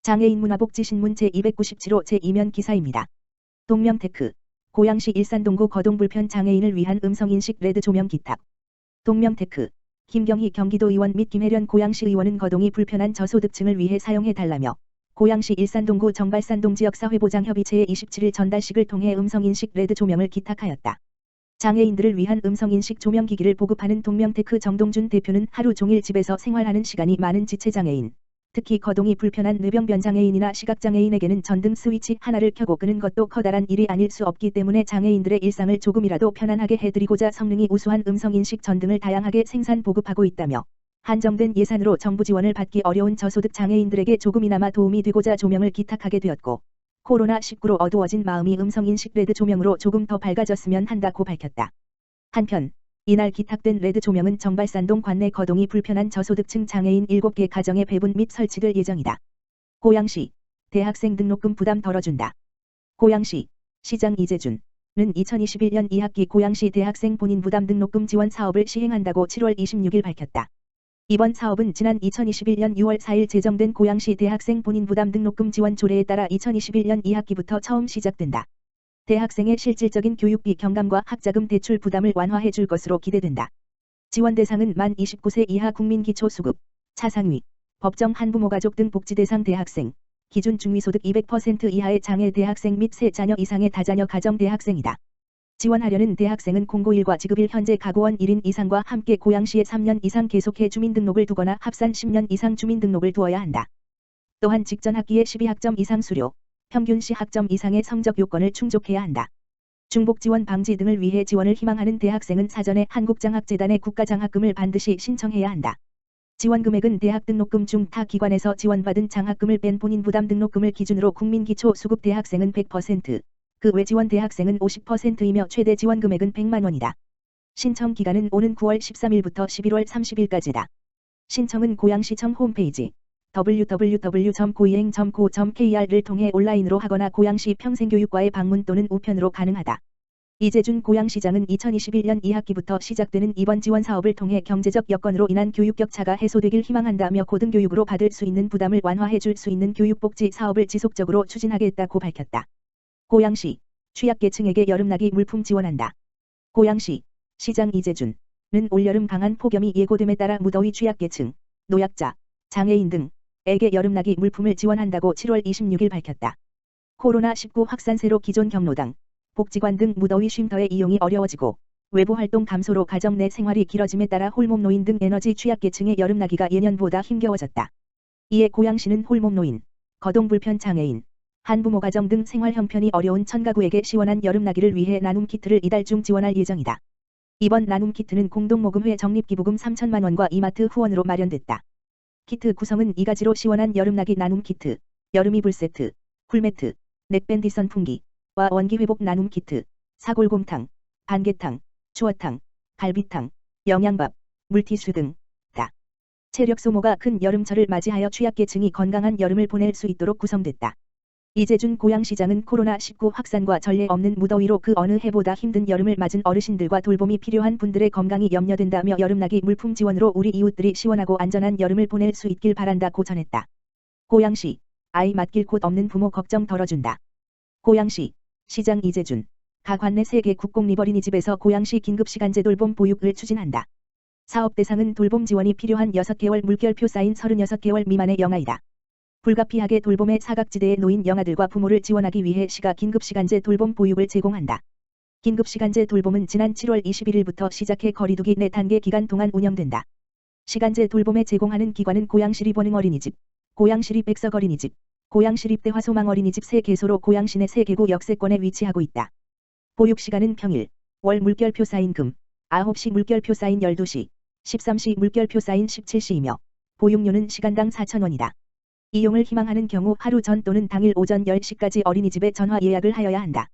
장애인 문화복지신문 제297호 제2면 기사입니다. 동명테크. 고양시 일산동구 거동불편 장애인을 위한 음성인식 레드 조명 기탁. 동명테크. 김경희 경기도의원 및 김혜련 고양시 의원은 거동이 불편한 저소득층을 위해 사용해달라며 고양시 일산동구 정발산동 지역사회보장협의체에 27일 전달식을 통해 음성인식 레드 조명을 기탁하였다. 장애인들을 위한 음성인식 조명기기를 보급하는 동명테크 정동준 대표는 하루 종일 집에서 생활하는 시간이 많은 지체장애인, 특히 거동이 불편한 뇌병변 장애인이나 시각장애인에게는 전등 스위치 하나를 켜고 끄는 것도 커다란 일이 아닐 수 없기 때문에 장애인들의 일상을 조금이라도 편안하게 해드리고자 성능이 우수한 음성인식 전등을 다양하게 생산 보급하고 있다며 한정된 예산으로 정부 지원을 받기 어려운 저소득 장애인들에게 조금이나마 도움이 되고자 조명을 기탁하게 되었고 코로나19로 어두워진 마음이 음성인식 레드 조명으로 조금 더 밝아졌으면 한다고 밝혔다. 한편 이날 기탁된 레드 조명은 정발산동 관내 거동이 불편한 저소득층 장애인 7개 가정에 배분 및 설치될 예정이다. 고양시. 대학생 등록금 부담 덜어준다. 고양시. 시장 이재준은 2021년 2학기 고양시 대학생 본인 부담 등록금 지원 사업을 시행한다고 7월 26일 밝혔다. 이번 사업은 지난 2021년 6월 4일 제정된 고양시 대학생 본인 부담 등록금 지원 조례에 따라 2021년 2학기부터 처음 시작된다. 대학생의 실질적인 교육비 경감과 학자금 대출 부담을 완화해 줄 것으로 기대된다. 지원 대상은 만 29세 이하 국민기초수급, 차상위, 법정 한부모 가족 등 복지 대상 대학생, 기준 중위소득 200% 이하의 장애 대학생 및 3자녀 이상의 다자녀 가정 대학생이다. 지원하려는 대학생은 공고1과 지급일 현재 가구원 1인 이상과 함께 고양시에 3년 이상 계속해 주민등록을 두거나 합산 10년 이상 주민등록을 두어야 한다. 또한 직전 학기에 12학점 이상 수료, 평균 C학점 이상의 성적 요건을 충족해야 한다. 중복 지원 방지 등을 위해 지원을 희망하는 대학생은 사전에 한국장학재단의 국가장학금을 반드시 신청해야 한다. 지원 금액은 대학 등록금 중 타 기관에서 지원받은 장학금을 뺀 본인 부담 등록금을 기준으로 국민기초 수급 대학생은 100%, 그 외 지원 대학생은 50%이며 최대 지원 금액은 100만 원이다. 신청 기간은 오는 9월 13일부터 11월 30일까지다. 신청은 고양시청 홈페이지 www.고이행.co.kr을 통해 온라인으로 하거나 고양시 평생교육과에 방문 또는 우편으로 가능하다. 이재준 고양시장은 2021년 2학기부터 시작되는 이번 지원 사업을 통해 경제적 여건으로 인한 교육 격차가 해소되길 희망한다며 고등교육으로 받을 수 있는 부담을 완화해 줄 수 있는 교육복지 사업을 지속적으로 추진하겠다고 밝혔다. 고양시. 취약계층에게 여름나기 물품 지원한다. 고양시. 시장 이재준은 올여름 강한 폭염이 예고됨에 따라 무더위 취약계층, 노약자, 장애인 등에게 여름나기 물품을 지원한다고 7월 26일 밝혔다. 코로나19 확산세로 기존 경로당, 복지관 등 무더위 쉼터의 이용이 어려워지고 외부 활동 감소로 가정 내 생활이 길어짐에 따라 홀몸노인 등 에너지 취약계층의 여름나기가 예년보다 힘겨워졌다. 이에 고양시는 홀몸노인, 거동불편 장애인, 한부모 가정 등 생활 형편이 어려운 천가구에게 시원한 여름나기를 위해 나눔 키트를 이달 중 지원할 예정이다. 이번 나눔 키트는 공동모금회 적립기부금 3천만 원과 이마트 후원으로 마련됐다. 키트 구성은 2가지로 시원한 여름나기 나눔 키트, 여름이불 세트, 쿨매트, 넥밴드 선풍기와 원기회복 나눔 키트, 사골곰탕, 반개탕, 추어탕, 갈비탕, 영양밥, 물티슈 등다. 체력 소모가 큰 여름철을 맞이하여 취약계층이 건강한 여름을 보낼 수 있도록 구성됐다. 이재준 고양시장은 코로나19 확산과 전례 없는 무더위로 그 어느 해보다 힘든 여름을 맞은 어르신들과 돌봄이 필요한 분들의 건강이 염려된다며 여름나기 물품 지원으로 우리 이웃들이 시원하고 안전한 여름을 보낼 수 있길 바란다고 전했다. 고양시. 아이 맡길 곳 없는 부모 걱정 덜어준다. 고양시. 시장 이재준. 가 관내 3개 국공립어린이집에서 고양시 긴급시간제 돌봄 보육을 추진한다. 사업 대상은 돌봄 지원이 필요한 6개월 물결표 쌓인 36개월 미만의 영아이다. 불가피하게 돌봄의 사각지대에 놓인 영아들과 부모를 지원하기 위해 시가 긴급시간제 돌봄 보육을 제공한다. 긴급시간제 돌봄은 지난 7월 21일부터 시작해 거리두기 4단계 기간 동안 운영된다. 시간제 돌봄에 제공하는 기관은 고양시립원흥어린이집, 고양시립백석어린이집, 고양시립대화소망어린이집 3개소로 고양시 내 3개구 역세권에 위치하고 있다. 보육시간은 평일, 월 물결표 쌓인 금, 9시 물결표 쌓인 12시, 13시 물결표 쌓인 17시이며 보육료는 시간당 4,000원이다. 이용을 희망하는 경우 하루 전 또는 당일 오전 10시까지 어린이집에 전화 예약을 하여야 한다.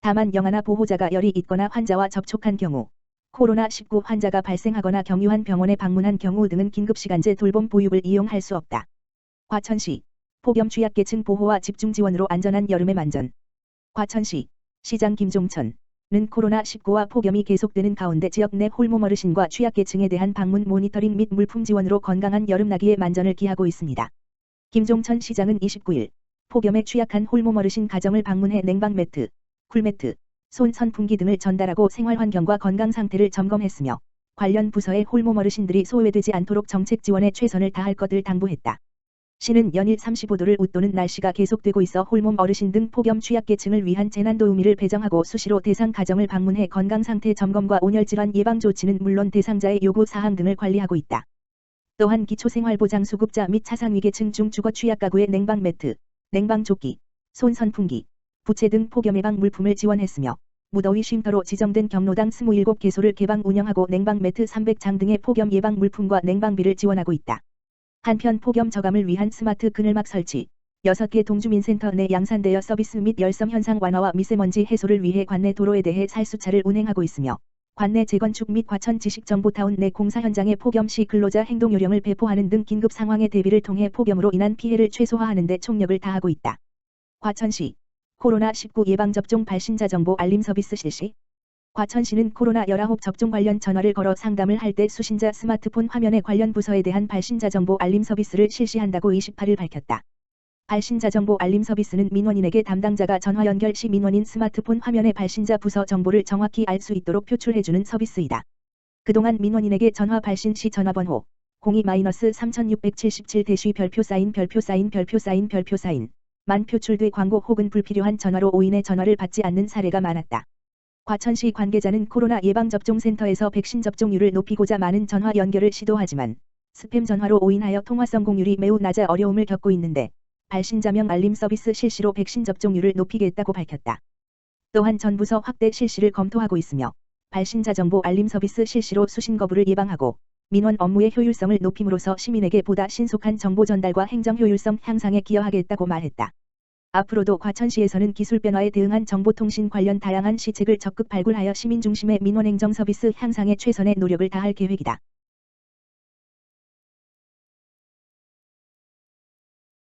다만 영아나 보호자가 열이 있거나 환자와 접촉한 경우, 코로나19 환자가 발생하거나 경유한 병원에 방문한 경우 등은 긴급시간제 돌봄 보육을 이용할 수 없다. 과천시. 폭염 취약계층 보호와 집중 지원으로 안전한 여름의 만전. 과천시. 시장 김종천은 코로나19와 폭염이 계속되는 가운데 지역 내 홀몸 어르신과 취약계층에 대한 방문 모니터링 및 물품 지원으로 건강한 여름나기의 만전을 기하고 있습니다. 김종천 시장은 29일 폭염에 취약한 홀몸 어르신 가정을 방문해 냉방 매트, 쿨매트, 손 선풍기 등을 전달하고 생활환경과 건강 상태를 점검했으며 관련 부서에 홀몸 어르신들이 소외되지 않도록 정책 지원에 최선을 다할 것을 당부했다. 시는 연일 35도를 웃도는 날씨가 계속되고 있어 홀몸 어르신 등 폭염 취약계층을 위한 재난도우미를 배정하고 수시로 대상 가정을 방문해 건강상태 점검과 온열질환 예방 조치는 물론 대상자의 요구사항 등을 관리하고 있다. 또한 기초생활보장수급자 및 차상위계층 중 주거 취약가구의 냉방 매트, 냉방조끼, 손 선풍기, 부채 등 폭염 예방 물품을 지원했으며 무더위 쉼터로 지정된 경로당 27개소를 개방 운영하고 냉방 매트 300장 등의 폭염 예방 물품과 냉방비를 지원하고 있다. 한편 폭염 저감을 위한 스마트 그늘막 설치, 6개 동주민센터 내 양산대여 서비스 및 열섬 현상 완화와 미세먼지 해소를 위해 관내 도로에 대해 살수차를 운행하고 있으며 관내 재건축 및 과천 지식정보타운 내 공사 현장에 폭염 시 근로자 행동 요령을 배포하는 등 긴급 상황의 대비를 통해 폭염으로 인한 피해를 최소화하는 데 총력을 다하고 있다. 과천시 코로나19 예방접종 발신자 정보 알림 서비스 실시. 과천시는 코로나19 접종 관련 전화를 걸어 상담을 할 때 수신자 스마트폰 화면에 관련 부서에 대한 발신자 정보 알림 서비스를 실시한다고 28일 밝혔다. 발신자 정보 알림 서비스는 민원인에게 담당자가 전화 연결 시 민원인 스마트폰 화면에 발신자 부서 정보를 정확히 알 수 있도록 표출해주는 서비스이다. 그동안 민원인에게 전화 발신 시 전화번호 02-3677-별표 사인 만 표출돼 광고 혹은 불필요한 전화로 오인의 전화를 받지 않는 사례가 많았다. 과천시 관계자는 코로나 예방접종센터에서 백신 접종률을 높이고자 많은 전화 연결을 시도하지만 스팸 전화로 오인하여 통화 성공률이 매우 낮아 어려움을 겪고 있는데 발신자명 알림 서비스 실시로 백신 접종률을 높이겠다고 밝혔다. 또한 전부서 확대 실시를 검토하고 있으며 발신자 정보 알림 서비스 실시로 수신 거부를 예방하고 민원 업무의 효율성을 높임으로써 시민에게 보다 신속한 정보 전달과 행정 효율성 향상에 기여하겠다고 말했다. 앞으로도 과천시에서는 기술 변화에 대응한 정보통신 관련 다양한 시책을 적극 발굴하여 시민 중심의 민원행정 서비스 향상에 최선의 노력을 다할 계획이다.